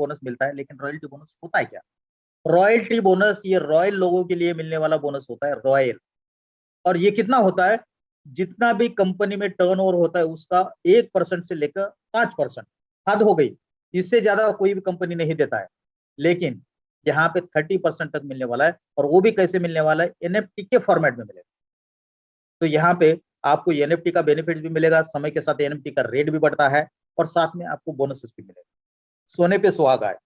Bonus मिलता है, लेकिन रॉयल्टी बोनस होता है क्या? रॉयल्टी बोनस ये रॉयल लोगों के लिए मिलने वाला बोनस होता है, रॉयल। और ये कितना होता है? जितना भी कंपनी में टर्नओवर होता है उसका 1% से लेकर 5%, हद हो गई। इससे ज्यादा कोई भी कंपनी नहीं देता है, लेकिन यहाँ पे 30% तक मिलने वाला है। और वो भी कैसे मिलने वाला है? एनएफटी के फॉर्मेट में मिलेगा। तो यहाँ पे आपको एनएफटी का बेनिफिट भी मिलेगा, समय के साथ एनएफटी का रेट भी बढ़ता है, और साथ में आपको बोनसेस भी मिलेगा। सोने पे सुहागा है,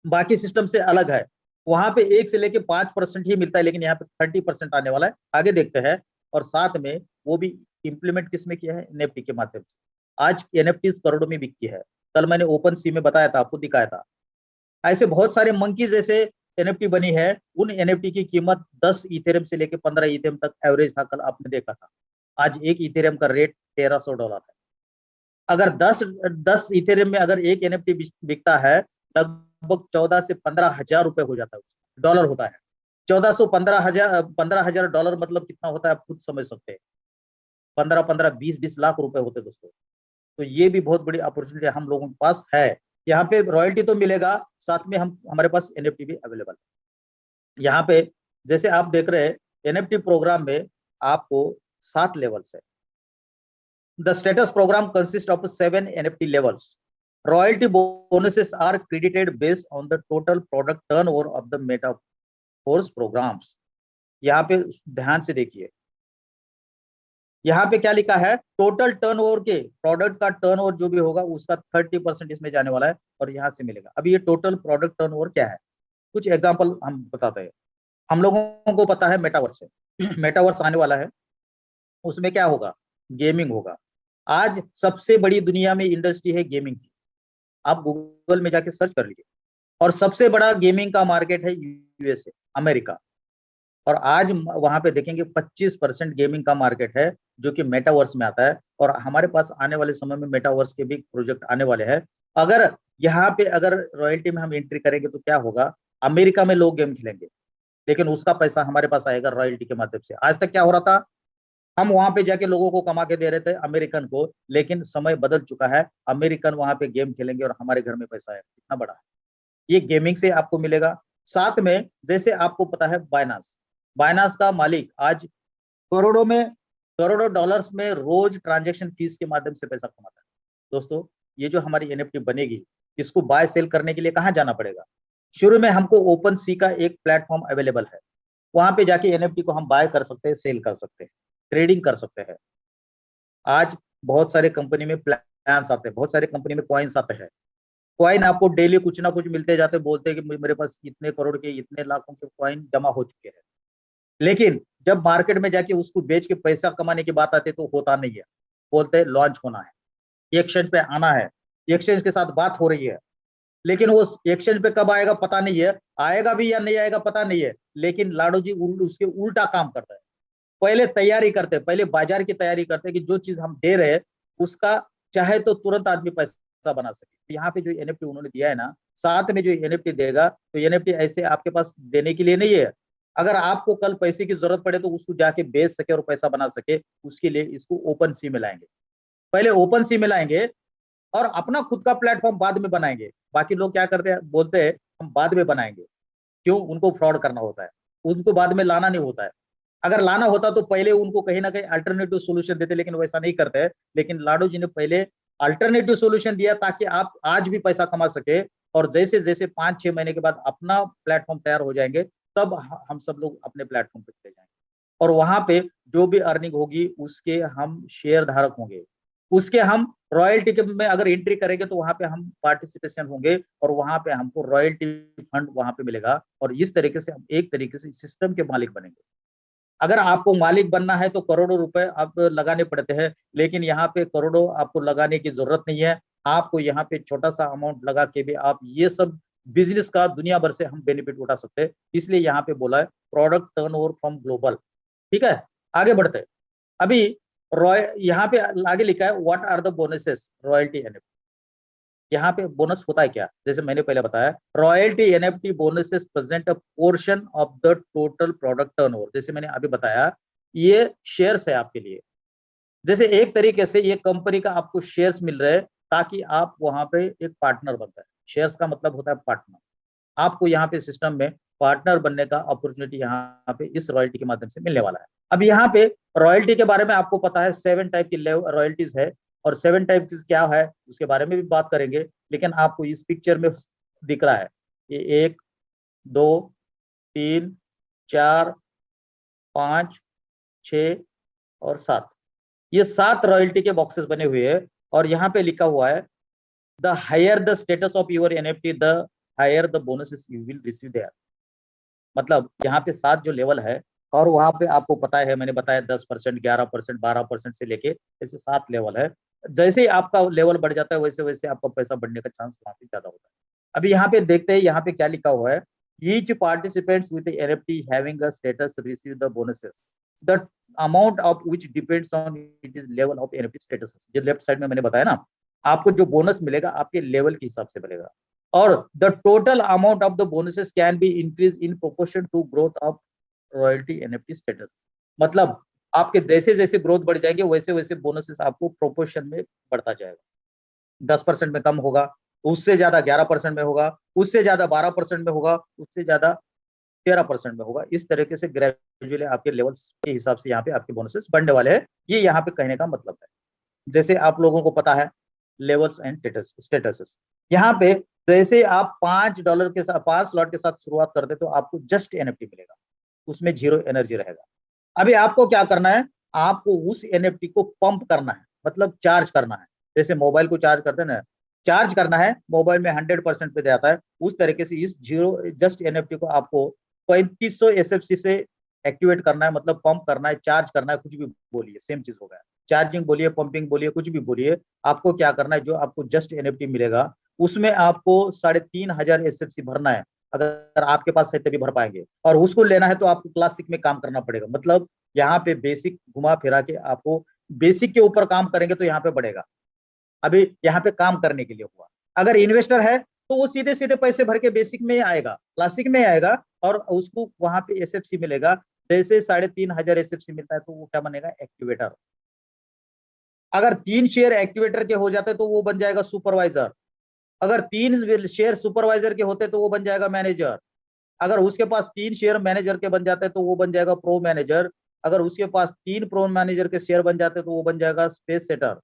बाकी सिस्टम से अलग है। वहां पे 1 से लेके 5% ही मिलता है, लेकिन यहाँ पे 30% आने वाला है, आगे देखते हैं। और साथ में वो भी इंप्लीमेंट किसमें किया है? एनएफटी के माध्यम से। आज एनएफटी करोड़ों में बिकती है। कल मैंने ओपन सी में बताया था, आपको दिखाया था। ऐसे बहुत सारे मंकी जैसे एनएफटी बनी है। उन एनएफटी की कीमत 10 इथेरियम से लेकर 15 इथेरियम तक एवरेज था, कल आपने देखा था। आज एक इथेरियम का रेट $1300 है। अगर 10 इथेरियम में अगर एक एनएफटी बिकता है, लगभग 14 से 15 हजार रुपए हो जाता है, डॉलर होता है। 15 हजार मतलब कितना होता है, आप खुद समझ सकते हैं। 15-15, 20-20 लाख रुपए होते दोस्तों। तो ये भी बहुत बड़ी अपॉर्चुनिटी हम लोगों के पास है। यहाँ पे रॉयल्टी तो मिलेगा, साथ में हम हमारे पास एनएफटी भी अवेलेबल है। यहाँ पे जैसे आप देख रहे हैं, एनएफटी प्रोग्राम में आपको 7 लेवल्स है। The status program consist of 7 NFT levels. Royalty bonuses are credited based on the total product turnover of the Metaforce programs. यहाँ पे ध्यान से देखिए, यहाँ पे क्या लिखा है? टोटल टर्नओवर के, प्रोडक्ट का टर्नओवर जो भी होगा उसका 30% इसमें जाने वाला है, और यहाँ से मिलेगा। अभी ये टोटल प्रोडक्ट टर्नओवर क्या है, कुछ एग्जांपल हम बताते हैं। हम लोगों को पता है मेटावर्स है। मेटावर्स आने वाला है, उसमें क्या होगा? गेमिंग होगा। आज सबसे बड़ी दुनिया में इंडस्ट्री है गेमिंग की। आप गूगल में जाके सर्च कर लीजिए, और सबसे बड़ा गेमिंग का मार्केट है यूएसए, अमेरिका। और आज वहां पे देखेंगे 25% गेमिंग का मार्केट है, जो कि मेटावर्स में आता है। और हमारे पास आने वाले समय में मेटावर्स के भी प्रोजेक्ट आने वाले हैं। अगर यहाँ पे अगर रॉयल्टी में हम एंट्री करेंगे तो क्या होगा? अमेरिका में लोग गेम खेलेंगे, लेकिन उसका पैसा हमारे पास आएगा रॉयल्टी के माध्यम से। आज तक क्या हो रहा था? हम वहां पे जाके लोगों को कमा के दे रहे थे, अमेरिकन को, लेकिन समय बदल चुका है। अमेरिकन वहां पे गेम खेलेंगे और हमारे घर में पैसा है। कितना बड़ा है ये! गेमिंग से आपको मिलेगा। साथ में जैसे आपको पता है बाइनांस, बाइनांस का मालिक आज करोड़ों में, करोड़ों डॉलर्स में रोज ट्रांजेक्शन फीस के माध्यम से पैसा कमाता है। दोस्तों, ये जो हमारी एनएफटी बनेगी, इसको बाय सेल करने के लिए कहाँ जाना पड़ेगा? शुरू में हमको ओपन सी का एक प्लेटफॉर्म अवेलेबल है, वहां पे जाके एनएफटी को हम बाय कर सकते हैं, सेल कर सकते हैं, ट्रेडिंग कर सकते हैं। आज बहुत सारे कंपनी में प्लान्स आते हैं, बहुत सारे कंपनी में कॉइन्स आते हैं। कॉइन आपको डेली कुछ ना कुछ मिलते जाते, बोलते हैं कि मेरे पास इतने करोड़ के, इतने लाखों के कॉइन जमा हो चुके हैं। लेकिन जब मार्केट में जाके उसको बेच के पैसा कमाने की बात आती है तो होता नहीं है। बोलते हैं लॉन्च होना है, एक्सचेंज पे आना है, एक्सचेंज के साथ बात हो रही है। लेकिन वो एक्सचेंज पे कब आएगा पता नहीं है, आएगा भी या नहीं आएगा पता नहीं है। लेकिन लाडो जी उसके उल्टा काम करता है। पहले तैयारी करते, पहले बाजार की तैयारी करते कि जो चीज हम दे रहे हैं उसका चाहे तो तुरंत आदमी पैसा बना सके। तो यहाँ पे जो एनएफटी उन्होंने दिया है ना, साथ में जो एनएफटी देगा, तो एनएफटी ऐसे आपके पास देने के लिए नहीं है। अगर आपको कल पैसे की जरूरत पड़े तो उसको जाके बेच सके और पैसा बना सके, उसके लिए इसको ओपन सी में लाएंगे। पहले ओपन सी में लाएंगे और अपना खुद का प्लेटफॉर्म बाद में बनाएंगे। बाकी लोग क्या करते हैं, बोलते हैं हम बाद में बनाएंगे। क्यों? उनको फ्रॉड करना होता है, उनको बाद में लाना नहीं होता है। अगर लाना होता तो पहले उनको कहीं ना कहीं अल्टरनेटिव सोल्यूशन देते, लेकिन वैसा नहीं करते हैं। लेकिन लाडो जी ने पहले अल्टरनेटिव सोल्यूशन दिया ताकि आप आज भी पैसा कमा सके। और जैसे जैसे 5-6 महीने के बाद अपना प्लेटफॉर्म तैयार हो जाएंगे, तब हम सब लोग अपने प्लेटफॉर्म पे चले जाएंगे। और वहां पे जो भी अर्निंग होगी उसके हम शेयर धारक होंगे, उसके हम रॉयल्टी में अगर एंट्री करेंगे तो वहां पे हम पार्टिसिपेशन होंगे, और वहां पे हमको रॉयल्टी फंड वहां पे मिलेगा। और इस तरीके से हम एक तरीके से सिस्टम के मालिक बनेंगे। अगर आपको मालिक बनना है तो करोड़ों रुपए आप लगाने पड़ते हैं, लेकिन यहाँ पे करोड़ों आपको लगाने की जरूरत नहीं है। आपको यहाँ पे छोटा सा अमाउंट लगा के भी आप ये सब बिजनेस का दुनिया भर से हम बेनिफिट उठा सकते हैं। इसलिए यहाँ पे बोला है प्रोडक्ट टर्नओवर फ्रॉम ग्लोबल। ठीक है, आगे बढ़ते हैं। अभी रॉय यहाँ पे आगे लिखा है what are the bonuses royalty NFT. यहाँ पे बोनस होता है क्या? जैसे मैंने पहले बताया, royalty NFT bonuses present a portion of the total product turnover. जैसे मैंने अभी बताया, ये शेयर्स है आपके लिए। जैसे एक तरीके से ये कंपनी का आपको शेयर्स मिल रहे हैं ताकि आप वहां पे एक पार्टनर बनता है। शेयर्स का मतलब होता है पार्टनर। आपको यहाँ पे सिस्टम में पार्टनर बनने का अपॉर्चुनिटी यहाँ पे इस रॉयल्टी के माध्यम से मिलने वाला है। अब यहाँ पे रॉयल्टी के बारे में आपको पता है 7 टाइप की रॉयल्टीज है, और 7 टाइप की क्या है उसके बारे में भी बात करेंगे। लेकिन आपको इस पिक्चर में दिख रहा है ये 1 2 3 4 5 6 और 7, ये 7 रॉयल्टी के बॉक्सेस बने हुए हैं। और यहाँ पे लिखा हुआ है the higher the status of your NFT the higher the bonuses you will receive there. मतलब यहाँ पे 7 जो लेवल है, और वहां पे आपको पता है मैंने बताया 10%, 11%, 12% से लेके ऐसे 7 लेवल है। जैसे ही आपका लेवल बढ़ जाता है वैसे वैसे आपका पैसा बढ़ने का चांस वहां पे ज्यादा होता है। अभी यहाँ पे देखते हैं यहाँ पे क्या लिखा हुआ है, each participants with NFT having a status receive the bonuses the amount of which depends on it is level of NFT status. जो लेफ्ट साइड में मैंने बताया ना, आपको जो बोनस मिलेगा आपके लेवल के हिसाब से मिलेगा, और the total amount of the bonuses can be increase in proportion to growth of royalty NFT status. मतलब आपके जैसे जैसे ग्रोथ बढ़ जाएंगे वैसे वैसे बोनसेस आपको प्रोपोर्शन में बढ़ता जाएगा। 10% में कम होगा, उससे ज्यादा 11% में होगा, उससे ज्यादा 12% में होगा, उससे ज्यादा 13% में होगा। इस तरीके से ग्रेजुअली आपके लेवल्स के हिसाब से यहाँ पे आपके बोनसेस बढ़ने वाले हैं। ये यहाँ पे कहने का मतलब है। जैसे आप लोगों को पता है लेवल्स एंड स्टेटसेस, यहाँ पे जैसे आप $5 के साथ 5 स्लॉट के साथ शुरुआत करते तो आपको जस्ट एनएफटी मिलेगा, उसमें 0 एनर्जी रहेगा। अभी आपको क्या करना है, आपको उस एनएफटी को पंप करना है, मतलब चार्ज करना है। जैसे मोबाइल को चार्ज करते हैं ना, चार्ज करना है, मोबाइल में 100% पे जाता है, उस तरीके से इस जीरो जस्ट एनएफटी को आपको 3500 एसएफसी से एक्टिवेट करना है, मतलब पंप करना है, चार्ज करना है, कुछ भी बोलिए सेम चीज होगा। चार्जिंग बोलिए, पंपिंग बोलिए, कुछ भी बोलिए, आपको क्या करना है, जो आपको जस्ट एनएफटी मिलेगा उसमें आपको 3500 एसएफसी भरना है। अगर आपके पास है तभी भर पाएंगे, और उसको लेना है तो आपको क्लासिक में काम करना पड़ेगा। मतलब यहाँ पे बेसिक घुमा फिरा के आपको बेसिक के ऊपर काम करेंगे तो यहाँ पे बढ़ेगा। अभी यहाँ पे काम करने के लिए हुआ। अगर इन्वेस्टर है तो वो सीधे सीधे पैसे भर के बेसिक में आएगा, क्लासिक में आएगा, और उसको वहां पे एसएफसी मिलेगा। जैसे 3500 एसएफसी मिलता है तो वो क्या बनेगा, एक्टिवेटर। अगर 3 शेयर एक्टिवेटर के हो जाते तो वो बन जाएगा सुपरवाइजर। अगर 3 शेयर सुपरवाइजर के होते तो वो बन जाएगा मैनेजर। अगर उसके पास 3 शेयर मैनेजर के बन जाते तो वो बन जाएगा प्रो मैनेजर। अगर उसके पास 3 प्रो मैनेजर के शेयर बन जाते तो वो बन जाएगा स्पेस सेटर।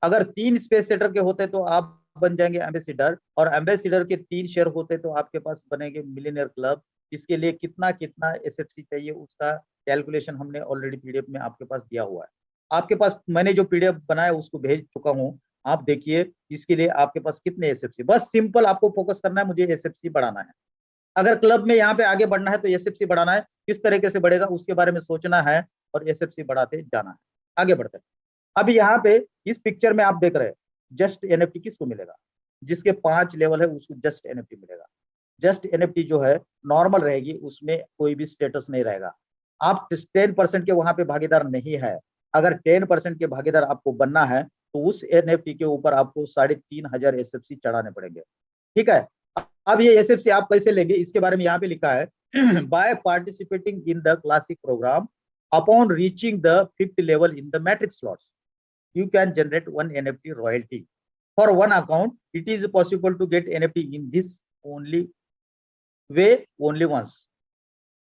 अगर 3 स्पेस सेटर के होते तो आप बन जाएंगे एम्बेसिडर, और एम्बेसिडर के 3 शेयर होते तो आपके पास बनेंगे मिलियनियर क्लब। इसके लिए कितना कितना एसएफसी चाहिए उसका कैलकुलेशन हमने ऑलरेडी पीडीएफ में आपके पास दिया हुआ है। आपके पास मैंने जो पीडीएफ बनाया उसको भेज चुका हूँ, आप देखिए। इसके लिए आपके पास कितने एसएफसी, बस सिंपल आपको फोकस करना है, मुझे एसएफसी बढ़ाना है। अगर क्लब में यहाँ पे आगे बढ़ना है तो एसएफसी बढ़ाना है, किस तरीके से बढ़ेगा उसके बारे में सोचना है, और एसएफसी बढ़ाते जाना है। आगे बढ़ते हैं। अब यहाँ पे इस पिक्चर में आप देख रहे हैं जस्ट एनएफटी किसको मिलेगा, जिसके 5 लेवल है उसको जस्ट एनएफटी मिलेगा। जस्ट एनएफटी जो है नॉर्मल रहेगी, उसमें कोई भी स्टेटस नहीं रहेगा। आप 10% के वहां पे भागीदार नहीं है। अगर 10% के भागीदार आपको बनना है तो उस एनएफटी के ऊपर आपको 3500 एसएफसी चढ़ाने पड़ेंगे। ठीक है। अब ये एसएफसी आप कैसे लेंगे इसके बारे में यहाँ पे लिखा है by participating in the classic program upon reaching the 5th level in the matrix slots you can generate one NFT royalty for one account. It is possible to get NFT in this only way only once.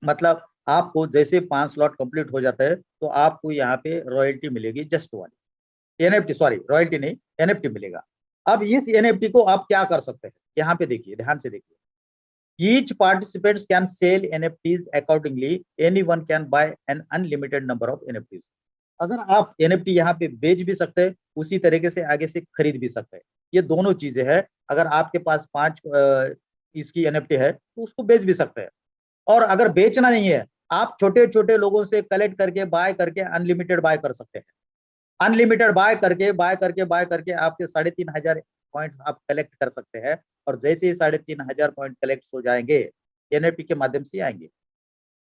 मतलब आपको जैसे 5 slot complete हो जाता है तो आपको यहाँ पे रॉयल्टी मिलेगी जस्ट वाली एनएफटी, सॉरी रॉयल्टी नहीं, एनएफटी मिलेगा। अब इस एनएफटी को आप क्या कर सकते हैं, यहाँ पे देखिए, ध्यान से देखिए। Each participants can sell NFTs accordingly. Anyone can buy an unlimited number of NFTs. अगर आप एनएफटी यहाँ पे बेच भी सकते हैं, उसी तरीके से आगे से खरीद भी सकते हैं। ये दोनों चीजें हैं। अगर आपके पास 5 इसकी एनएफटी है तो उसको बेच भी सकते हैं, और अगर बेचना नहीं है, आप छोटे छोटे लोगों से कलेक्ट करके बाय करके अनलिमिटेड बाय कर सकते हैं। अनलिमिटेड बाय करके आपके 3500 पॉइंट आप कलेक्ट कर सकते हैं, और जैसे ही 3500 पॉइंट कलेक्ट हो जाएंगे एनएफटी के माध्यम से आएंगे,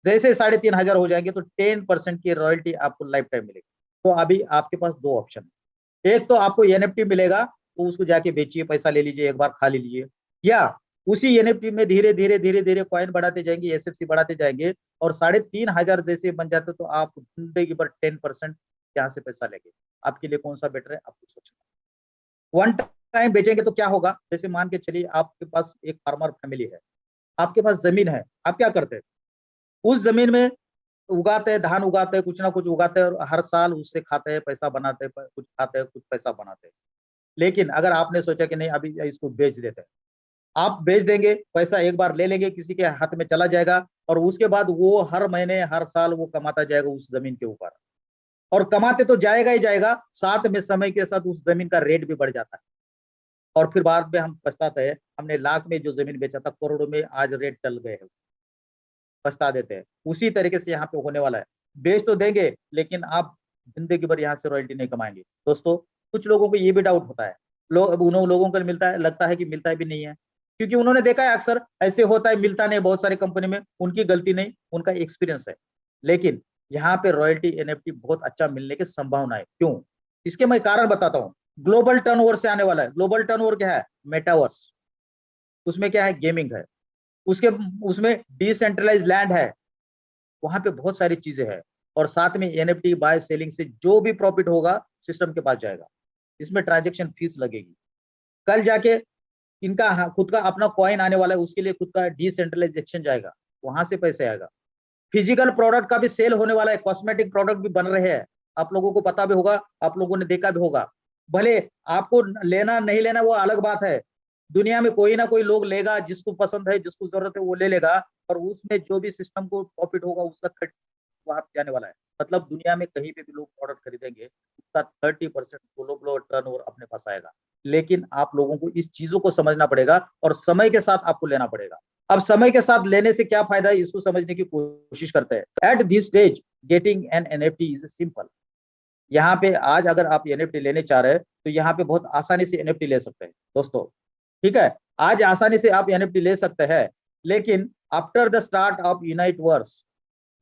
जैसे 3500 हो जाएंगे तो 10% की रॉयल्टी आपको लाइफ टाइम मिलेगी। तो अभी आपके पास 2 ऑप्शन है, एक तो आपको एनएफटी मिलेगा तो उसको जाके बेचिए, पैसा ले लीजिए, एक बार खा लीजिए, या उसी एनएफटी में धीरे धीरे धीरे धीरे कॉइन बढ़ाते जाएंगे, एसएफसी बढ़ाते जाएंगे, और 3500 जैसे बन जाते तो आप जिंदगी भर 10% यहाँ से पैसा लेंगे। आपके लिए कौन सा बेटर है आपको सोचना। वन टाइम बेचेंगे तो क्या होगा, जैसे मान के चलिए आपके पास एक फार्मर फैमिली है, आपके पास जमीन है, आप क्या करते हैं, उस जमीन में उगाते हैं, धान उगाते हैं, कुछ ना कुछ उगाते हैं और हर साल उससे खाते हैं, पैसा बनाते हैं, कुछ खाते हैं, कुछ पैसा बनाते हैं। लेकिन अगर आपने सोचा कि नहीं अभी इसको बेच देते हैं, आप बेच देंगे, पैसा एक बार ले लेंगे, किसी के हाथ में चला जाएगा और उसके बाद वो हर महीने हर साल वो कमाता जाएगा उस जमीन के ऊपर, और कमाते तो जाएगा ही जाएगा, साथ में समय के साथ उस जमीन का रेट भी बढ़ जाता है और फिर बाद में हम पछताते हैं, हमने लाख में जो जमीन बेचा था करोड़ों में आज रेट चल गए हैं, पछता देते हैं। उसी तरीके से यहाँ पे होने वाला है, बेच तो देंगे लेकिन आप जिंदगी भर यहाँ से रॉयल्टी नहीं कमाएंगे। दोस्तों कुछ लोगों को ये भी डाउट होता है, उन लोगों को मिलता है, लगता है कि मिलता है भी नहीं है, क्योंकि उन्होंने देखा है अक्सर ऐसे होता है, मिलता नहीं बहुत सारी कंपनी में, उनकी गलती नहीं, उनका एक्सपीरियंस है। लेकिन यहाँ पे रॉयल्टी एनएफटी बहुत अच्छा मिलने की संभावना है। क्यों? इसके मैं कारण बताता हूँ। ग्लोबल टर्नओवर से आने वाला है। ग्लोबल टर्नओवर क्या है? मेटावर्स, उसमें क्या है? गेमिंग है, उसके उसमें डिसेंट्रलाइज लैंड है, वहां पे बहुत सारी चीजें हैं, और साथ में एनएफटी बाय सेलिंग से जो भी प्रॉफिट होगा सिस्टम के पास जाएगा, इसमें ट्रांजेक्शन फीस लगेगी। कल जाके इनका खुद का अपना कॉइन आने वाला है, उसके लिए खुद का डिसेंट्रलाइजेशन जाएगा, वहां से पैसे आएगा। फिजिकल प्रोडक्ट का भी सेल होने वाला है, कॉस्मेटिक प्रोडक्ट भी बन रहे हैं, आप लोगों को पता भी होगा, आप लोगों ने देखा भी होगा। भले आपको लेना नहीं लेना वो अलग बात है, दुनिया में कोई ना कोई लोग लेगा, जिसको पसंद है, जिसको जरूरत है वो ले लेगा, और उसमें जो भी सिस्टम को प्रॉफिट होगा उसका 30 वहां पे जाने वाला है। मतलब दुनिया में कहीं पे भी लोग प्रोडक्ट खरीदेंगे, उसका 30% ग्लोबल टर्नओवर अपने पास आएगा। लेकिन आप लोगों को इस चीजों को समझना पड़ेगा और समय के साथ आपको लेना पड़ेगा। अब समय के साथ लेने से क्या फायदा है, इसको समझने की कोशिश करते हैं। At this stage getting an NFT is simple. यहाँ पे आज अगर आप एनएफटी लेने चाह रहे हैं तो यहाँ पे बहुत आसानी से एनएफटी ले सकते हैं दोस्तों, ठीक है? आज आसानी से आप एनएफटी ले सकते हैं, लेकिन after the start of Uniteverse,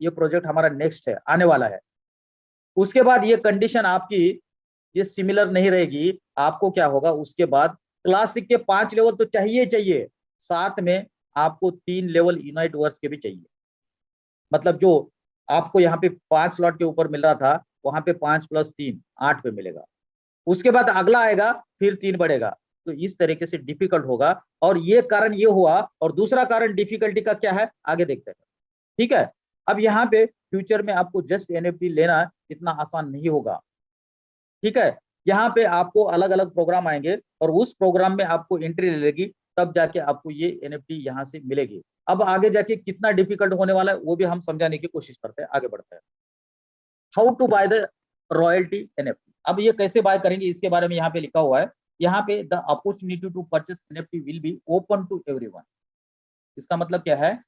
ये प्रोजेक्ट हमारा नेक्स्ट है, आने वाला है, उसके बाद ये कंडीशन आपकी ये सिमिलर नहीं रहेगी। आपको क्या होगा उसके बाद, क्लासिक के 5 लेवल तो चाहिए चाहिए, साथ में आपको 3 लेवल यूनाइट वर्स के भी चाहिए। मतलब जो आपको यहाँ पे 5 स्लॉट के ऊपर मिल रहा था, वहां पे 5 + 3 8 पे मिलेगा, उसके बाद अगला आएगा, फिर 3 बढ़ेगा, तो इस तरीके से डिफिकल्ट होगा। और ये कारण ये हुआ, और दूसरा कारण डिफिकल्टी का क्या है आगे देखते हैं, ठीक है? अब यहाँ पे फ्यूचर में आपको जस्ट एनएफटी लेना इतना आसान नहीं होगा, ठीक है? यहाँ पे आपको अलग अलग प्रोग्राम आएंगे और उस प्रोग्राम में आपको एंट्री ले लेगी, तब जाके आपको ये एनएफटी यहाँ से मिलेगी। अब आगे जाके कितना डिफिकल्ट होने वाला है वो भी हम समझाने की कोशिश करते हैं, आगे बढ़ते हैं। How to buy the royalty NFT. अब ये कैसे बाय करेंगे इसके बारे में यहाँ पे लिखा हुआ है। यहाँ पे the opportunity to purchase NFT will be open to everyone. इसका मतलब क्या है?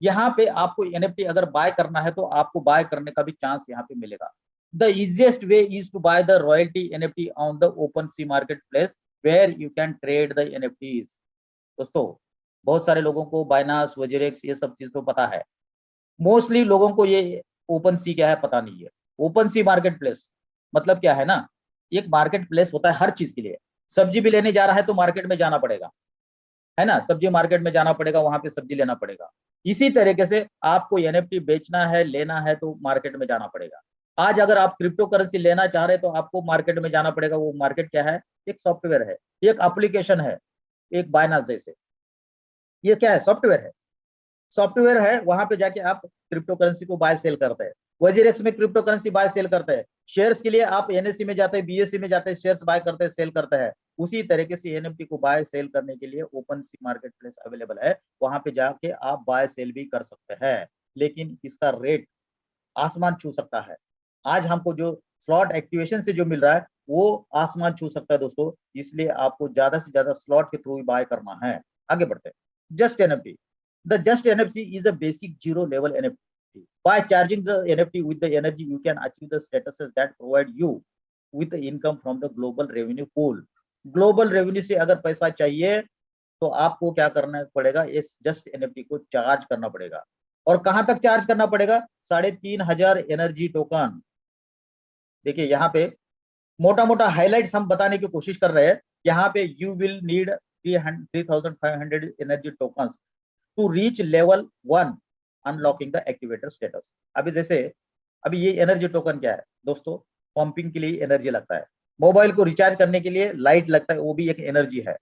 यहाँ पे आपको एनएफटी अगर बाय करना है तो आपको बाय करने का भी चांस यहाँ पे मिलेगा। The easiest way is to buy the royalty NFT on the OpenSea marketplace where you can trade the NFTs. दोस्तों बहुत सारे लोगों को बाइनास, वजीरेक्स ये सब चीज तो पता है, मोस्टली लोगों को ये ओपन सी क्या है पता नहीं है। ओपन सी मार्केट प्लेस मतलब क्या है ना, एक मार्केट प्लेस होता है हर चीज के लिए। सब्जी भी लेने जा रहा है तो मार्केट में जाना पड़ेगा, है ना, सब्जी मार्केट में जाना पड़ेगा, वहां पे सब्जी लेना पड़ेगा। इसी तरीके से आपको एनएफटी बेचना है, लेना है तो मार्केट में जाना पड़ेगा। आज अगर आप क्रिप्टो करेंसी लेना चाह रहे हैं तो आपको मार्केट में जाना पड़ेगा। वो मार्केट क्या है? एक सॉफ्टवेयर है, एक एप्लीकेशन है, एक बाइनास जैसे, ये क्या है? सॉफ्टवेयर है, सॉफ्टवेयर है, वहां पे जाके आप क्रिप्टो करेंसी को बाय सेल करते हैं। वजीरेक्स में क्रिप्टो करेंसी बाय सेल करते हैं। शेयर्स के लिए आप एनएससी में जाते हैं, बीएससी में जाते हैं, शेयर्स बाय करते हैं, सेल करते हैं। उसी तरीके से एनएफटी को बाय सेल करने के लिए ओपन सी मार्केट प्लेस अवेलेबल है, वहां पे जाके आप बाय सेल भी कर सकते हैं। लेकिन इसका रेट आसमान छू सकता है। आज हमको जो स्लॉट एक्टिवेशन से जो मिल रहा है वो आसमान छू सकता है दोस्तों, इसलिए आपको ज्यादा से ज्यादा स्लॉट के थ्रू बाय करना है। आगे बढ़ते हैं। Just NFT. The just NFT is a basic zero level NFT. By charging the NFT with the energy, you can achieve the statuses that provide you with the income from the global revenue pool. Global revenue से अगर पैसा चाहिए तो आपको क्या करना पड़ेगा? इस जस्ट एनएफटी को चार्ज करना पड़ेगा। और कहां तक चार्ज करना पड़ेगा? 3,500 एनर्जी टोकन। देखिए यहाँ पे मोटा मोटा हाइलाइट्स हम बताने की कोशिश कर रहे हैं। यहाँ पे you will need 3,500 energy token to reach level 1 unlocking the activator status. अभी जैसे अभी ये एनर्जी टोकन क्या है दोस्तों? पंपिंग के लिए एनर्जी लगता है, मोबाइल को रिचार्ज करने के लिए लाइट लगता है, वो भी एक एनर्जी है।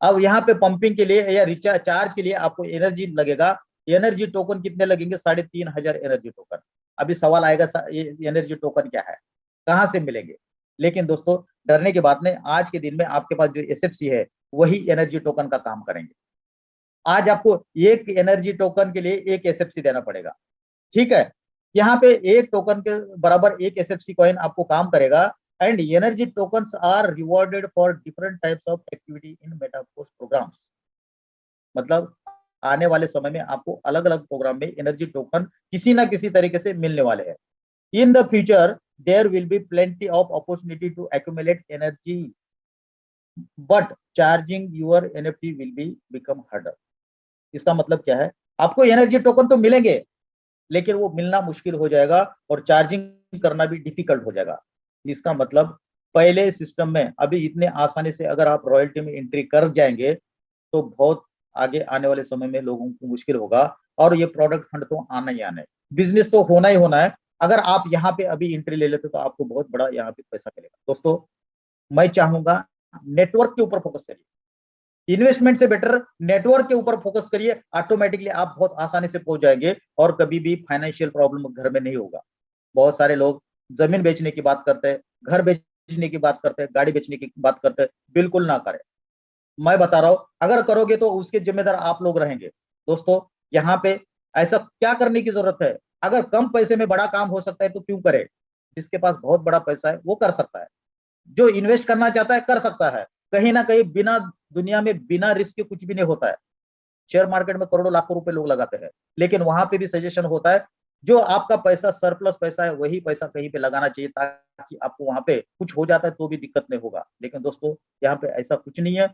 अब यहाँ पे पंपिंग के लिए या रिचार्ज चार्ज के लिए आपको एनर्जी लगेगा। एनर्जी टोकन कितने लगेंगे? 3,500 एनर्जी टोकन। अभी सवाल आएगा ये एनर्जी टोकन क्या है, कहाँ से मिलेंगे? लेकिन दोस्तों डरने की बात नहीं, आज के दिन में आपके पास जो एसएफसी है वही एनर्जी टोकन का काम करेंगे। आज आपको एक एनर्जी टोकन के लिए एक एसएफसी देना पड़ेगा, ठीक है। यहाँ पे एक टोकन के बराबर एक एसएफसी कॉइन आपको काम करेगा। And energy tokens are rewarded for different types of activity in Metaforce programs. मतलब आने वाले समय में आपको अलग अलग प्रोग्राम में एनर्जी टोकन किसी ना किसी तरीके से मिलने वाले हैं। In the future there will be plenty of opportunity to accumulate energy, but charging your NFT will be become harder. इसका मतलब क्या है? आपको एनर्जी टोकन तो मिलेंगे, लेकिन वो मिलना मुश्किल हो जाएगा और चार्जिंग करना भी डिफिकल्ट हो जाएगा। इसका मतलब पहले सिस्टम में अभी इतने आसानी से अगर आप रॉयल्टी में एंट्री कर जाएंगे तो बहुत आगे आने वाले समय में लोगों को मुश्किल होगा। और ये प्रोडक्ट फंड तो आना ही आना है, बिजनेस तो होना ही होना है। अगर आप यहाँ पे अभी एंट्री ले लेते तो आपको बहुत बड़ा यहाँ पे पैसा मिलेगा। दोस्तों मैं चाहूंगा नेटवर्क के ऊपर फोकस करिए, इन्वेस्टमेंट से बेटर नेटवर्क के ऊपर फोकस करिए। ऑटोमेटिकली आप बहुत आसानी से पहुंच जाएंगे और कभी भी फाइनेंशियल प्रॉब्लम घर में नहीं होगा। बहुत सारे लोग जमीन बेचने की बात करते हैं, घर बेचने की बात करते हैं, गाड़ी बेचने की बात करते हैं। बिल्कुल ना करें। मैं बता रहा हूं अगर करोगे तो उसके जिम्मेदार आप लोग रहेंगे। दोस्तों यहाँ पे ऐसा क्या करने की जरूरत है? अगर कम पैसे में बड़ा काम हो सकता है तो क्यों करे? जिसके पास बहुत बड़ा पैसा है वो कर सकता है, जो इन्वेस्ट करना चाहता है कर सकता है। कहीं ना कहीं बिना दुनिया में बिना रिस्क के कुछ भी नहीं होता है। शेयर मार्केट में करोड़ों लाखों रुपए लोग लगाते हैं, लेकिन वहां पे भी सजेशन होता है जो आपका पैसा सरप्लस पैसा है वही पैसा कहीं पे लगाना चाहिए, ताकि आपको वहां पे कुछ हो जाता है तो भी दिक्कत नहीं होगा। लेकिन दोस्तों यहाँ पे ऐसा कुछ नहीं है।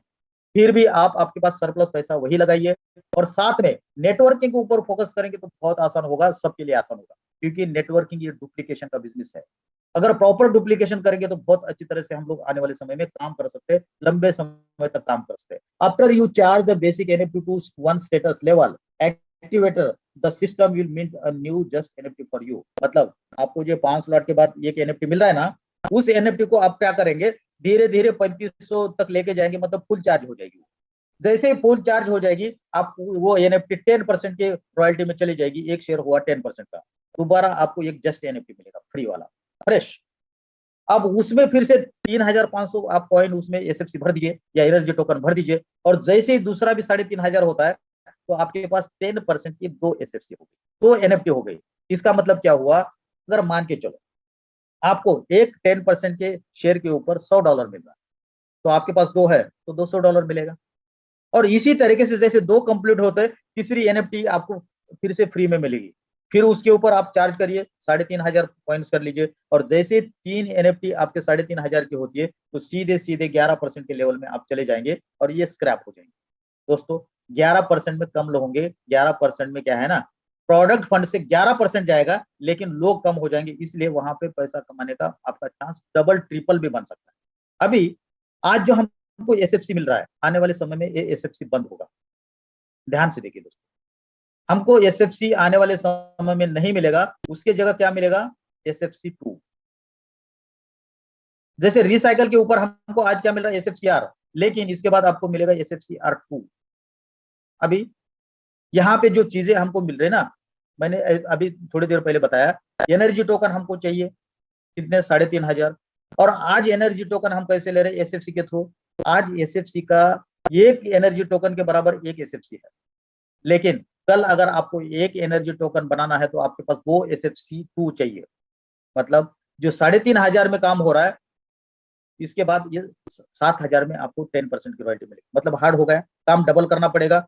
फिर भी आप आपके पास सरप्लस पैसा वही लगाइए और साथ में नेटवर्किंग के ऊपर फोकस करेंगे तो बहुत आसान होगा, सबके लिए आसान होगा। क्योंकि नेटवर्किंग ये डुप्लीकेशन का बिजनेस है। अगर प्रॉपर डुप्लीकेशन करेंगे तो बहुत अच्छी तरह से हम लोग आने वाले समय में काम कर सकते हैं, लंबे समय तक काम कर सकते हैं। After you charge the basic NFT to one status level activator, the system will mint a new just NFT for you. मतलब आपको जो 5 स्लॉट के बाद एक एनएफटी मिल रहा है ना, उस एनएफटी को आप क्या करेंगे, धीरे धीरे 3500 तक लेके जाएंगे, मतलब फुल चार्ज हो जाएगी। जैसे ही फुल चार्ज हो जाएगी आप वो एनएफटी 10% के रॉयल्टी में चली जाएगी। एक शेयर हुआ 10% का, दोबारा आपको एक जस्ट एनएफटी मिलेगा फ्री वाला, फ्रेश। अब उसमें फिर से 3,500 आप कॉइन उसमें एसएफसी भर दीजिए या एनर्जी टोकन भर दीजिए, और जैसे ही दूसरा भी 3,500 होता है तो आपके पास 10% की 2 एसएफसी हो गई, 2 एनएफटी हो गई। इसका मतलब क्या हुआ? अगर मान के चलो आपको एक 10% के शेयर के ऊपर $100 मिल रहा है, तो आपके पास 2 है तो $200 मिलेगा। और इसी तरीके से जैसे 2 कंप्लीट होते हैं, तीसरी एनएफटी आपको फिर से फ्री में मिलेगी। फिर उसके ऊपर आप चार्ज करिए, 3,500 पॉइंट्स कर लीजिए, और जैसे 3 एनएफटी आपके 3,500 की होती है तो सीधे सीधे 11% के लेवल में आप चले जाएंगे और ये स्क्रैप हो जाएंगे। दोस्तों 11% में कम लोग होंगे, 11% में क्या है ना, प्रोडक्ट फंड से 11% जाएगा, लेकिन लोग कम हो जाएंगे, इसलिए वहां पे पैसा कमाने का आपका चांस डबल ट्रिपल भी बन सकता है। अभी आज जो हमको एसएफसी मिल रहा है, आने वाले समय में ये एसएफसी बंद होगा। ध्यान से देखिए दोस्तों, हमको एसएफसी आने वाले समय में नहीं मिलेगा, उसके जगह क्या मिलेगा? SFC2। जैसे रिसाइकल के ऊपर हमको आज क्या मिल रहा है? SFCR, लेकिन इसके बाद आपको मिलेगा SFCR2। अभी यहाँ पे जो चीजें हमको मिल रही है ना, मैंने अभी थोड़ी देर पहले बताया, एनर्जी टोकन हमको चाहिए कितने? 3,500। और आज एनर्जी टोकन हम कैसे ले रहे हैं? एसएफसी के थ्रू। आज एसएफसी का एक एनर्जी टोकन के बराबर एक एसएफसी है, लेकिन कल अगर आपको एक एनर्जी टोकन बनाना है तो आपके पास 2 SFC2 चाहिए। मतलब जो 3,500 में काम हो रहा है, इसके बाद ये 7,000 में आपको 10% की रॉयल्टी मिलेगी। मतलब हार्ड हो गया, काम डबल करना पड़ेगा।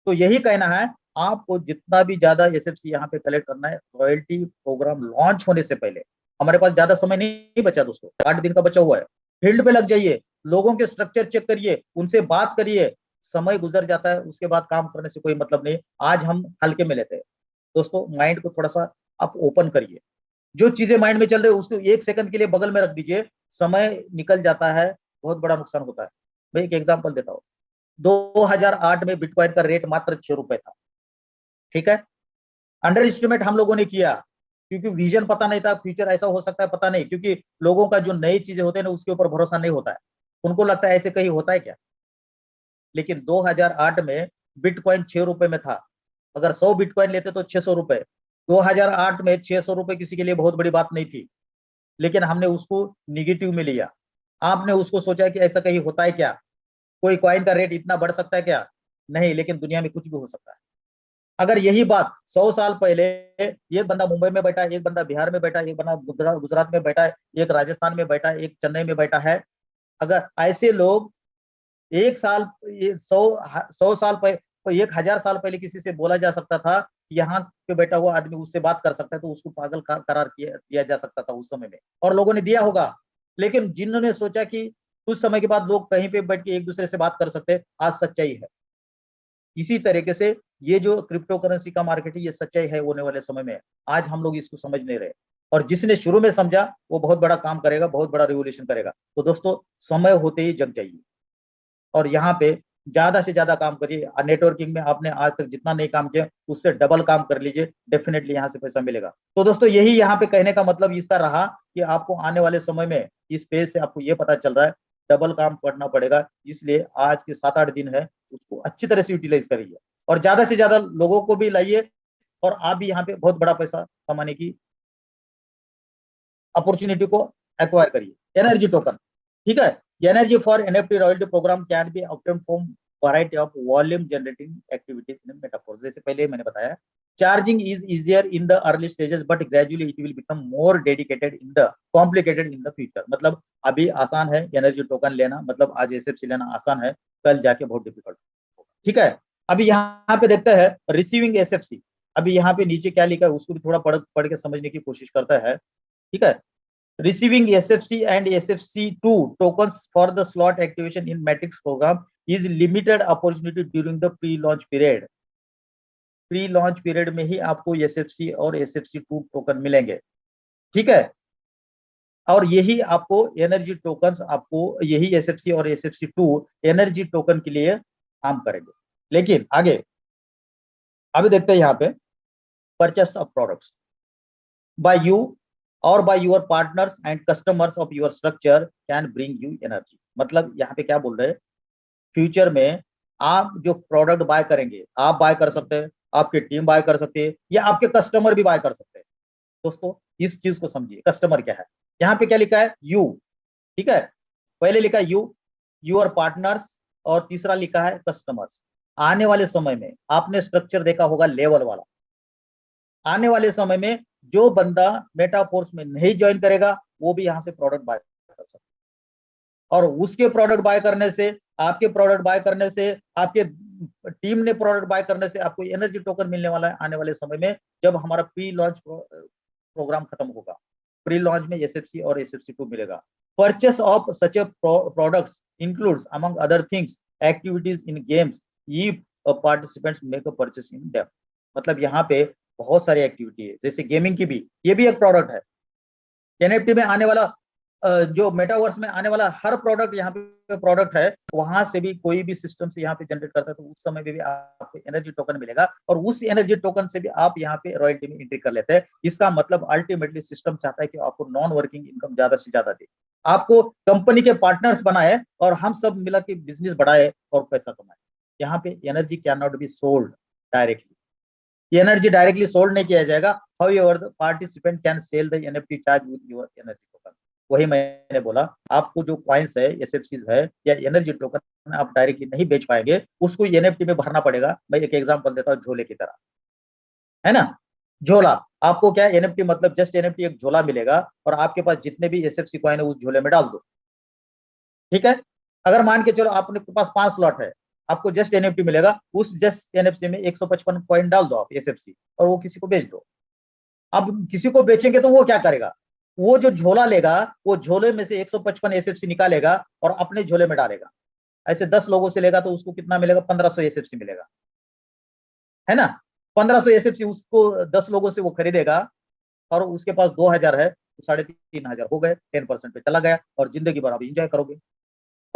तो यही कहना है, आपको जितना भी ज्यादा एसएफसी यहाँ पे कलेक्ट करना है, रॉयल्टी प्रोग्राम लॉन्च होने से पहले, हमारे पास ज्यादा समय नहीं बचा दोस्तों, 8 दिन का बचा हुआ है। फील्ड पे लग जाइए, लोगों के स्ट्रक्चर चेक करिए, उनसे बात करिए। समय गुजर जाता है, उसके बाद काम करने से कोई मतलब नहीं। आज हम हल्के में लेते हैं दोस्तों, माइंड को थोड़ा सा आप ओपन करिए। जो चीजें माइंड में चल रही है उसको 1 सेकंड के लिए बगल में रख दीजिए, समय निकल जाता है, बहुत बड़ा नुकसान होता है। भाई एक एग्जांपल देता हूँ, 2008 में बिटकॉइन का रेट मात्र ₹6 था, ठीक है। अंडर एस्टिमेट हम लोगों ने किया, क्योंकि विजन पता नहीं था, फ्यूचर ऐसा हो सकता है पता नहीं, क्योंकि लोगों का जो नई चीजें होते हैं ना उसके ऊपर भरोसा नहीं होता है, उनको लगता है ऐसे कहीं होता है क्या। लेकिन 2008 में बिटकॉइन 6 रुपए में था, अगर 100 बिटकॉइन लेते तो 600 रुपए। 2008 में 600 रुपए किसी के लिए बहुत बड़ी बात नहीं थी, लेकिन हमने उसको निगेटिव में लिया। आपने उसको सोचा कि ऐसा कहीं होता है क्या, कोई कॉइन का रेट इतना बढ़ सकता है क्या, नहीं, लेकिन दुनिया में कुछ भी हो सकता है। अगर यही बात 100 साल पहले, एक बंदा मुंबई में बैठा है, एक बंदा बिहार में बैठा है, एक बंदा गुजरात में बैठा है, एक राजस्थान में बैठा है, एक चेन्नई में बैठा है, अगर ऐसे लोग एक साल, 100 साल पहले, 1000 साल पहले किसी से बोला जा सकता था कि यहाँ पे बैठा हुआ आदमी उससे बात कर सकता है, तो उसको पागल करार किया जा सकता था उस समय में, और लोगों ने दिया होगा। लेकिन जिन्होंने सोचा कि कुछ समय के बाद लोग कहीं पे बैठ के एक दूसरे से बात कर सकते हैं, आज सच्चाई है। इसी तरीके से ये जो क्रिप्टो करेंसी का मार्केट है, ये सच्चाई है होने वाले समय में। आज हम लोग इसको समझ नहीं रहे, और जिसने शुरू में समझा वो बहुत बड़ा काम करेगा, बहुत बड़ा रिवोल्यूशन करेगा। तो दोस्तों, समय होते ही जग जाइए, और यहाँ पे ज्यादा से ज्यादा काम करिए। नेटवर्किंग में आपने आज तक जितना नहीं काम किया उससे डबल काम कर लीजिए, डेफिनेटली यहाँ से पैसा मिलेगा। तो दोस्तों, यही यहाँ पे कहने का मतलब इसका रहा कि आपको आने वाले समय में इस पेज से आपको ये पता चल रहा है डबल काम करना पड़ेगा, इसलिए आज के 7-8 दिन है उसको अच्छी तरह से यूटिलाइज करिए, और ज्यादा से ज्यादा लोगों को भी लाइए, और आप भी यहाँ पे बहुत बड़ा पैसा कमाने की अपॉर्चुनिटी को एक्वायर करिए। एनर्जी टोकन, ठीक है। Energy for NFT royalty program can be obtained from variety of volume generating activities in Metaforce. जैसे पहले मैंने बताया, charging is easier in the early stages but gradually it will become more dedicated in the complicated in the future. मतलब अभी आसान है energy token लेना, मतलब आज एसएफसी लेना आसान है, कल जाके बहुत डिफिकल्ट होगा, ठीक है। अभी यहाँ पे देखते हैं रिसीविंग एसएफसी। अभी यहाँ पे नीचे क्या लिखा है उसको भी थोड़ा पढ़ के समझने की कोशिश करता है, ठीक है। Receiving SFC and SFC2 tokens for the slot activation in Matrix program is limited opportunity during the pre-launch period. Pre-launch period में ही आपको SFC और SFC2 टोकन मिलेंगे, ठीक है। और यही आपको एनर्जी टोकन्स, आपको यही SFC और SFC2 एनर्जी टोकन के लिए काम करेंगे। लेकिन आगे अभी देखते हैं यहाँ पे, purchase of products by you और by your partners and customers of your structure can bring you energy। मतलब यहाँ पे क्या बोल रहे हैं, फ्यूचर में आप जो प्रोडक्ट बाय करेंगे, आप बाय कर सकते हैं, आपकी टीम बाय कर सकती है, या आपके कस्टमर भी बाय कर सकते हैं। दोस्तों, इस चीज को समझिए, कस्टमर क्या है। यहाँ पे क्या लिखा है, यू, ठीक है। पहले लिखा है यू, यूर पार्टनर्स, और तीसरा लिखा है कस्टमर्स। आने वाले समय में आपने स्ट्रक्चर देखा होगा लेवल वाला, आने वाले समय में जो बंदा मेटाफोर्स में नहीं ज्वाइन करेगा वो भी यहाँ से प्रोडक्ट बाय कर सकता है, और उसके प्रोडक्ट बाय करने से, आपके प्रोडक्ट बाय करने से, आपके टीम ने प्रोडक्ट बाय करने से आपको एनर्जी टोकन मिलने वाला है आने वाले समय में, जब हमारा प्री लॉन्च प्रोग्राम खत्म होगा। प्री लॉन्च में एसएफसी और एसएफसी2 मिलेगा। Purchase of such A products includes among other things activities in games if participants make a purchase in them. मतलब यहाँ पे बहुत सारी एक्टिविटी है, जैसे गेमिंग की भी, ये भी एक प्रोडक्ट है। एनएफटी में आने वाला जो मेटावर्स में आने वाला हर प्रोडक्ट यहाँ पे प्रोडक्ट है, वहां से भी कोई भी सिस्टम से यहाँ पे जनरेट करता है तो उस समय में भी आपको एनर्जी टोकन मिलेगा, और उस एनर्जी टोकन से भी आप यहाँ पे रॉयल्टी में एंट्री कर लेते हैं। इसका मतलब अल्टीमेटली सिस्टम चाहता है कि आपको नॉन वर्किंग इनकम ज्यादा से ज्यादा दे, आपको कंपनी के पार्टनर्स बनाए, और हम सब मिला के बिजनेस बढ़ाए और पैसा कमाए। यहाँ पे energy can not be sold directly, energy directly sold नहीं किया जाएगा। However the participant can sell the NFT charge with your energy token. वही मैंने बोला, आपको जो कॉइन्स है, एसएफसीज है या एनर्जी टोकन आप डायरेक्टली नहीं बेच पाएंगे, उसको एनएफटी में भरना पड़ेगा। मैं एक एग्जांपल देता हूँ, झोले की तरह, है ना। झोला, आपको क्या एनएफटी मतलब जस्ट एनएफटी एक झोला मिलेगा, और आपके पास जितने भी एसएफसी कॉइन है उस झोले में डाल दो, ठीक है। अगर मान के चलो आपके पास 5 स्लॉट है, आपको जस्ट एनएफटी मिलेगा, उस जस्ट एनएफसी में 155 कॉइन डाल दो आप एसएफसी, और वो किसी को बेच दो। अब किसी को बेचेंगे तो वो क्या करेगा, वो जो झोला लेगा वो झोले में से 155 एसएफसी निकालेगा और अपने झोले में डालेगा। ऐसे 10 लोगों से लेगा तो उसको कितना मिलेगा, 1500 एसएफसी मिलेगा, है ना। 1500 एसएफसी उसको 10 लोगों से वो खरीदेगा, और उसके पास 2000 है तो 3500 हो गए, 10% पे चला गया, और जिंदगी भर आप इंजॉय करोगे।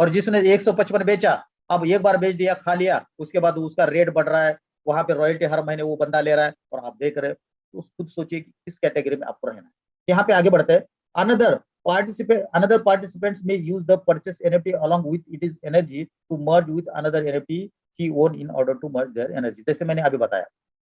और जिसने 155 बेचा, अब एक बार बेच दिया, खा लिया, उसके बाद उसका रेट बढ़ रहा है, वहां पे रॉयल्टी हर महीने वो बंदा ले रहा है, और आप देख रहे हो तो खुद सोचिए कि किस कैटेगरी में आपको रहना है। यहाँ पे आगे बढ़ते हैं। Another participants may use the purchase NFT along with its energy to merge with another NFT he own in order to merge their energy। जैसे मैंने अभी बताया,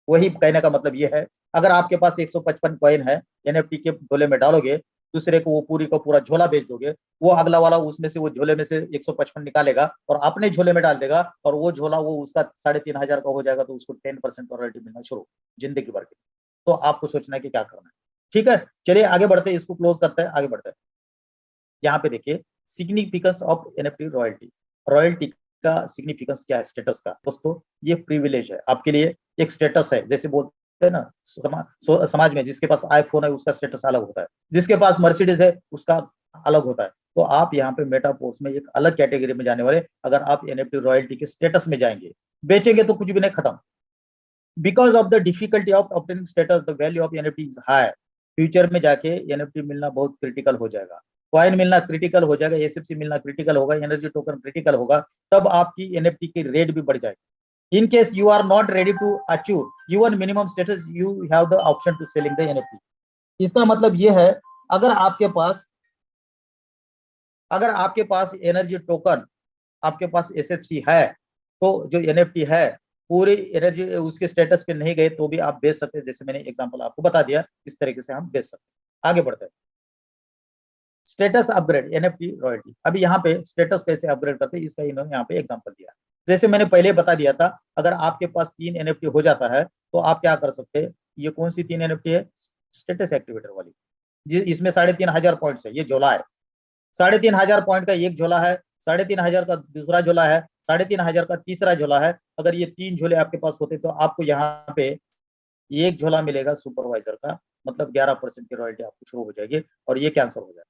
वही कहने का मतलब ये है, अगर आपके पास 155 कॉइन है, एनएफटी के झोले में डालोगे, दूसरे को वो पूरी का पूरा झोला बेच दोगे, वो अगला वाला उसमें से वो झोले में से 155 निकालेगा और अपने झोले में डाल देगा, और वो झोला वो उसका 3,500 का हो जाएगा, तो उसको 10% रॉयल्टी मिलना शुरू जिंदगी भर की। तो आपको सोचना है कि क्या करना है। ठीक है, चलिए आगे बढ़ते हैं, इसको क्लोज करते हैं, आगे बढ़ते हैं। यहाँ पे देखिए significance of NFT royalty. Royalty का सिग्निफिकेंस क्या है स्टेटस का दोस्तों? ये प्रिविलेज है आपके लिए, एक स्टेटस है। जैसे बोलते हैं ना समाज में जिसके पास आईफोन है उसका स्टेटस अलग होता है, जिसके पास मर्सिडीज है उसका अलग होता है। तो आप यहाँ पे मेटापोर्स में एक अलग कैटेगरी में जाने वाले, अगर आप एनएफटी रॉयल्टी के स्टेटस में जाएंगे। बेचेंगे तो कुछ भी नहीं, खत्म। Because of the difficulty of obtaining status the value of NFT is high. Future में जाके एनएफटी मिलना बहुत क्रिटिकल हो जाएगा, कॉइन मिलना क्रिटिकल हो जाएगा, एसएफसी मिलना क्रिटिकल होगा, एनर्जी टोकन क्रिटिकल होगा, तब आपकी एनएफटी की रेट भी बढ़ जाएगी। In case you are not ready to achieve your minimum status, you have the option to selling the NFT. इसका मतलब ये है, अगर आपके पास एनर्जी टोकन, आपके पास एसएफसी है, तो जो एनएफटी है पूरी एनर्जी उसके स्टेटस पे नहीं गए तो भी आप बेच सकते हैं। जैसे मैंने एग्जांपल आपको बता दिया, इस तरीके से हम बेच सकते हैं। आगे बढ़ते हैं। Status upgrade NFT royalty. अभी यहाँ पे स्टेटस कैसे अपग्रेड करते हैं इसका इन्होंने यहाँ पे एग्जांपल दिया। जैसे मैंने पहले बता दिया था, अगर आपके पास 3 एनएफटी हो जाता है तो आप क्या कर सकते हैं। ये कौन सी 3 एनएफटी है? स्टेटस एक्टिवेटर वाली, इसमें 3,500 पॉइंट्स है, ये झोला है। 3,500 पॉइंट का एक झोला है, 3,500 का दूसरा झोला है, 3,500 का तीसरा झोला है। अगर ये 3 झोले आपके पास होते तो आपको यहाँ पे एक झोला मिलेगा सुपरवाइजर का, मतलब 11% की रॉयल्टी आपको शुरू हो जाएगी और ये कैंसिल हो जाएगा।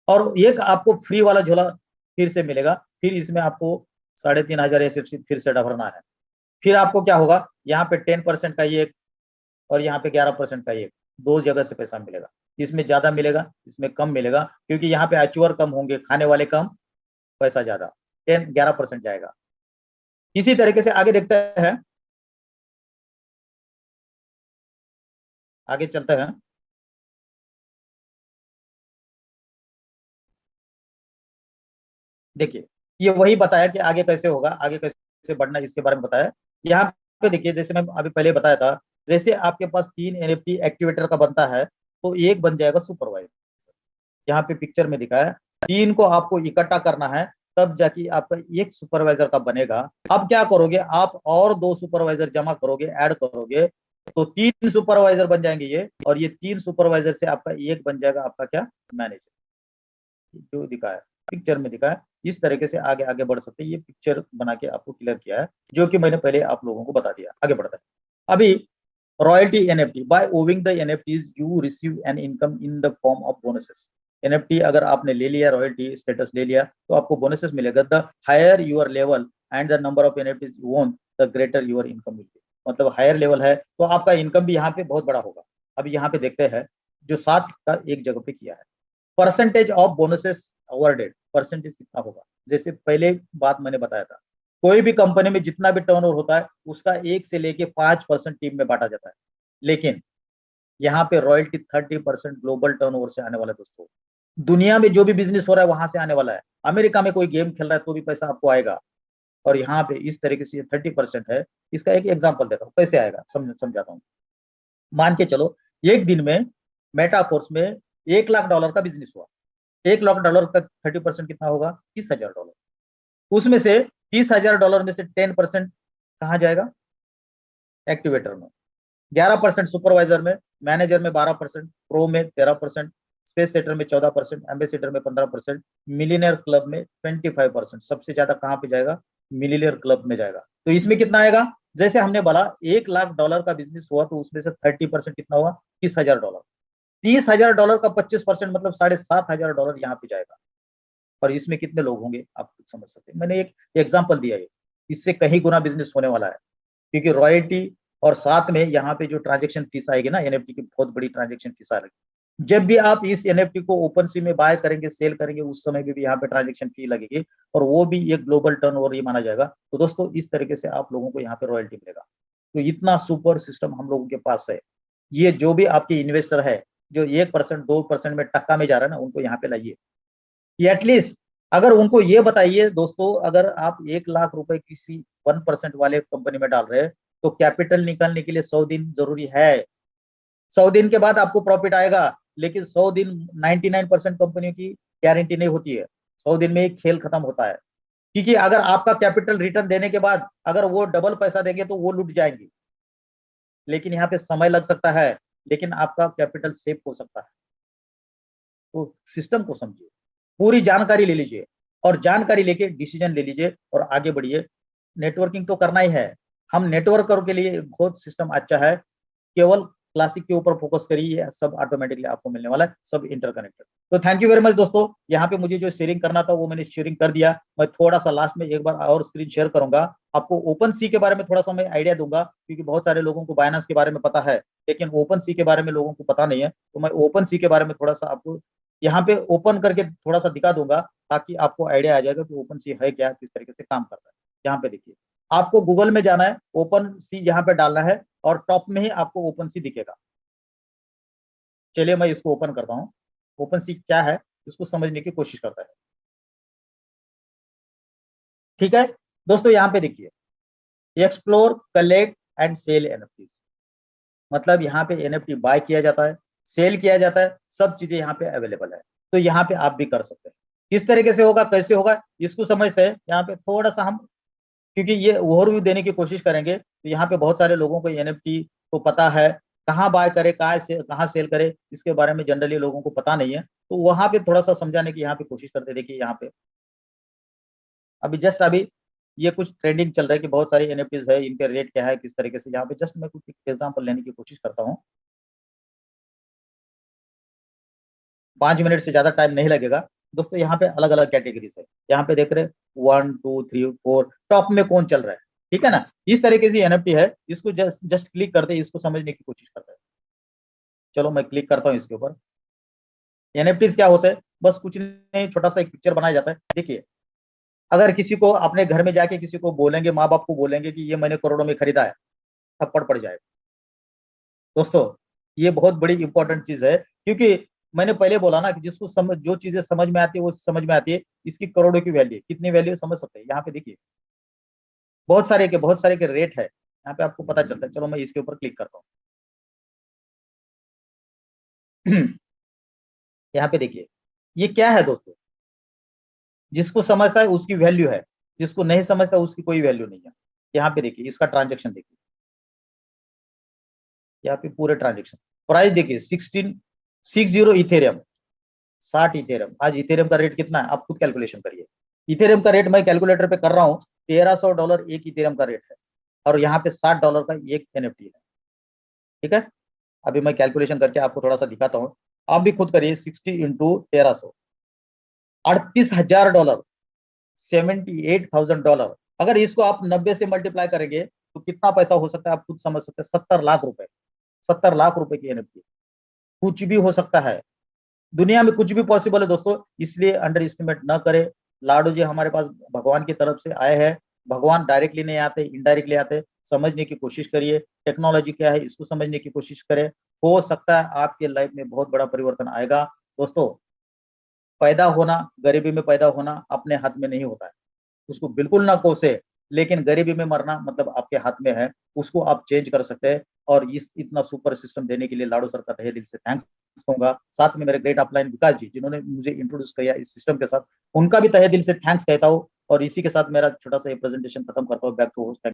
और एक आपको फ्री वाला झोला फिर से मिलेगा, फिर इसमें आपको 3,500 एसएफसी फिर से भरना है। फिर आपको क्या होगा, यहाँ पे 10% का एक और यहाँ पे 11% का एक, 2 जगह से पैसा मिलेगा। इसमें ज्यादा मिलेगा, इसमें कम मिलेगा, क्योंकि यहाँ पे अचूअर कम होंगे, खाने वाले कम, पैसा ज्यादा, 11% जाएगा। इसी तरीके से आगे देखते हैं, आगे चलते हैं। देखिए ये वही बताया कि आगे कैसे होगा, आगे कैसे बढ़ना, इसके बारे में बताया। यहाँ पे देखिए, जैसे मैं अभी पहले बताया था, जैसे आपके पास 3 एनएफटी एक्टिवेटर का बनता है तो एक बन जाएगा सुपरवाइजर। यहाँ पे पिक्चर में दिखाया, 3 को आपको इकट्ठा करना है, तब जाके आपका एक सुपरवाइजर का बनेगा। अब क्या करोगे, आप और 2 सुपरवाइजर जमा करोगे, ऐड करोगे, तो 3 सुपरवाइजर बन जाएंगे ये, और ये 3 सुपरवाइजर से आपका एक बन जाएगा आपका क्या, मैनेजर। जो दिखाया पिक्चर में दिखाया, इस तरीके से आगे आगे बढ़ सकते हैं। ये पिक्चर बना के आपको क्लियर किया है, जो कि मैंने पहले आप लोगों को बता दिया। आगे बढ़ता है। अभी royalty NFT, by owning the NFTs you receive an income in the form of bonuses. NFT अगर आपने ले लिया, रॉयल्टी स्टेटस ले लिया, तो आपको बोनसेस मिलेगा। The higher your level and the number of NFTs you own, the greater your income will be. मतलब हायर लेवल है तो आपका इनकम भी यहाँ पे बहुत बड़ा होगा। अभी यहाँ पे देखते हैं, जो 7 का एक जगह पे किया है, percentage of bonuses awarded, percentage कितना होगा। जैसे पहले बात मैंने बताया था, कोई भी कंपनी में जितना भी टर्नओवर होता है उसका 1 से लेके 5% टीम में बांटा जाता है, लेकिन यहाँ पे रॉयल्टी 30% ग्लोबल टर्नओवर से आने वाला है दोस्तों। दुनिया में जो भी बिजनेस हो रहा है वहां से आने वाला है। अमेरिका में कोई गेम खेल रहा है तो भी पैसा आपको आएगा, और यहाँ पे इस तरीके से 30% है। इसका एक एग्जाम्पल देता हूँ कैसे आएगा, समझाता हूँ। मान के चलो एक दिन में मेटाफोर्स में $1,00,000 का बिजनेस हुआ। $1,00,000 का 30% कितना होगा, $30,000। उसमें से $30,000 में से 10% कहाँ जाएगा, एक्टिवेटर में, 11% सुपरवाइजर में, मैनेजर में 12%, प्रो में 13%, स्पेस सेटर में 14%, एम्बेसडर में 15%, मिलीनियर क्लब में 25%। सबसे ज्यादा कहाँ पे जाएगा, मिलीनियर क्लब में जाएगा। तो इसमें कितना आएगा, जैसे हमने बोला $1,00,000 का बिजनेस हुआ तो उसमें से 30% कितना हुआ, $30,000। $30,000 का 25% मतलब $7,500 यहाँ पे जाएगा। और इसमें कितने लोग होंगे आप कुछ समझ सकते हैं। मैंने एक एग्जांपल दिया है, इससे कहीं गुना बिजनेस होने वाला है, क्योंकि रॉयल्टी और साथ में यहाँ पे जो ट्रांजेक्शन फीस आएगी ना, एनएफटी की बहुत बड़ी ट्रांजेक्शन फीस आएगी। जब भी आप इस एनएफटी को ओपन सी में बाय करेंगे, सेल करेंगे, उस समय भी यहाँ पे ट्रांजेक्शन फी लगेगी, और वो भी एक ग्लोबल टर्नओवर ही माना जाएगा। तो दोस्तों इस तरीके से आप लोगों को यहाँ पे रॉयल्टी मिलेगा। तो इतना सुपर सिस्टम हम लोगों के पास है। ये जो भी आपके इन्वेस्टर है जो 1% 2% में टक्का में जा रहा है ना, उनको यहाँ पे लाइए। एटलीस्ट अगर उनको ये बताइए दोस्तों, अगर आप 1 लाख रुपए किसी 1% वाले कंपनी में डाल रहे हैं तो कैपिटल निकालने के लिए 100 दिन जरूरी है। 100 दिन के बाद आपको प्रॉफिट आएगा, लेकिन 100 दिन 99% कंपनियों की गारंटी नहीं होती है। 100 दिन में एक खेल खत्म होता है, क्योंकि अगर आपका कैपिटल रिटर्न देने के बाद अगर वो डबल पैसा देंगे तो वो लूट जाएंगे, लेकिन यहाँ पे समय लग सकता है, लेकिन आपका कैपिटल सेफ हो सकता है। तो सिस्टम को समझिए, पूरी जानकारी ले लीजिए और जानकारी लेके डिसीजन ले लीजिए और आगे बढ़िए। नेटवर्किंग तो करना ही है, हम नेटवर्कर के लिए बहुत सिस्टम अच्छा है। केवल क्लासिक के ऊपर फोकस करिए, सब ऑटोमेटिकली आपको मिलने वाला है, सब इंटरकनेक्टेड। तो थैंक यू वेरी मच दोस्तों, यहाँ पे मुझे जो शेयरिंग करना था वो मैंने शेयरिंग कर दिया। मैं थोड़ा सा लास्ट में एक बार और स्क्रीन शेयर करूंगा, आपको ओपन सी के बारे में थोड़ा सा मैं आइडिया दूंगा, क्योंकि बहुत सारे लोगों को बाइनेंस के बारे में पता है लेकिन ओपन सी के बारे में लोगों को पता नहीं है। तो मैं ओपन सी के बारे में थोड़ा सा आपको यहाँ पे ओपन करके थोड़ा सा दिखा दूंगा, ताकि आपको आइडिया आ जाएगा कि ओपन सी है क्या, किस तरीके से काम करता है। यहाँ पे देखिए, आपको गूगल में जाना है, ओपन सी यहाँ पे डालना है और टॉप में ही आपको ओपन सी दिखेगा। चलिए मैं इसको ओपन करता हूँ, ओपन सी क्या है इसको समझने की कोशिश करता है। ठीक है दोस्तों, यहाँ पे देखिए, explore collect and sell NFT, मतलब यहाँ पे एनएफटी बाय किया जाता है, सेल किया जाता है, सब चीजें यहाँ पे अवेलेबल है। तो यहाँ पे आप भी कर सकते हैं। किस तरीके से होगा, कैसे होगा, इसको समझते हैं। यहाँ पे थोड़ा सा हम, क्योंकि ये ओवरव्यू देने की कोशिश करेंगे, तो यहाँ पे बहुत सारे लोगों को एनएफटी को पता है, कहाँ बाय करे, कहाँ सेल करे, इसके बारे में जनरली लोगों को पता नहीं है। तो वहां पे थोड़ा सा समझाने की यहाँ पे कोशिश करते हैं। देखिए यहाँ पे अभी ये कुछ ट्रेंडिंग चल रहा है कि बहुत सारी एनएफटीज है, इनके रेट क्या है, किस तरीके से। यहाँ पे जस्ट मैं कुछ एग्जाम्पल लेने की कोशिश करता हूँ, 5 मिनट से ज्यादा टाइम नहीं लगेगा दोस्तों। यहाँ पे अलग अलग कैटेगरीज है, यहाँ पे देख रहे 1 2 3 4, टॉप में कौन चल रहा है, ठीक है ना। इस तरीके से एनएफटी है, इसको जस्ट क्लिक करते हैं, इसको समझने की कोशिश करते हैं। चलो मैं क्लिक करता हूँ इसके ऊपर। एनएफटीज क्या होता है, बस कुछ नहीं, छोटा सा एक पिक्चर बनाया जाता है। देखिए, अगर किसी को अपने घर में जाके किसी को बोलेंगे, माँ बाप को बोलेंगे कि ये मैंने करोड़ों में खरीदा है, थप्पड़ पड़ जाएगा दोस्तों। ये बहुत बड़ी इंपॉर्टेंट चीज है, क्योंकि मैंने पहले बोला ना कि जिसको जो चीजें समझ में आती है वो समझ में आती है। इसकी करोड़ों की वैल्यू, कितनी वैल्यू समझ सकते हैं। यहाँ पे देखिए, बहुत सारे के रेट है, यहाँ पे आपको पता चलता है। चलो मैं इसके ऊपर क्लिक करता हूँ। यहाँ पे देखिए, ये क्या है दोस्तों, जिसको समझता है उसकी वैल्यू है, जिसको नहीं समझता उसकी कोई वैल्यू नहीं है। यहाँ पे देखिए, इसका ट्रांजेक्शन देखिए, यहाँ पे पूरे ट्रांजेक्शन प्राइस देखिए, 1660 इथेरियम, 60 इथेरियम। आज इथेरियम का रेट कितना है आप खुद कैलकुलेशन करिए। इथेरियम का रेट मैं कैलकुलेटर पे कर रहा हूँ, $1300 एक इथेरियम का रेट है, और यहाँ पे $60 का एक एनएफटी है। ठीक है, अभी मैं कैलकुलेशन करके आपको थोड़ा सा दिखाता हूँ, आप भी खुद करिए। 60 इंटू 1300, $38,000, $78,000। अगर इसको आप 90 से मल्टीप्लाई करेंगे तो कितना पैसा हो सकता है आप खुद समझ सकते हैं। 70 लाख रुपए, 70 लाख रुपए की एनएफटी। कुछ भी हो सकता है दुनिया में, कुछ भी पॉसिबल है दोस्तों, इसलिए अंडर एस्टिमेट ना करें। लाडू जी हमारे पास भगवान की तरफ से आए हैं, भगवान डायरेक्टली नहीं आते, इनडायरेक्टली आते। समझने की कोशिश करिए, टेक्नोलॉजी क्या है इसको समझने की कोशिश करें। हो सकता है आपके लाइफ में बहुत बड़ा परिवर्तन आएगा दोस्तों। पैदा होना, गरीबी में पैदा होना अपने हाथ में नहीं होता है, उसको बिल्कुल ना कोसे। लेकिन गरीबी में मरना मतलब आपके हाथ में है, उसको आप चेंज कर सकते हैं। और इस इतना सुपर सिस्टम देने के लिए लाडो सर का तहे दिल से थैंक्स कहूंगा। साथ में मेरे ग्रेट अपलाइन विकास जी, जिन्होंने मुझे इंट्रोड्यूस किया इस सिस्टम के साथ, उनका भी तहे दिल से थैंक्स कहता हूँ। और इसी के साथ मेरा छोटा सा ये प्रेजेंटेशन खत्म करता हूँ। Back to host.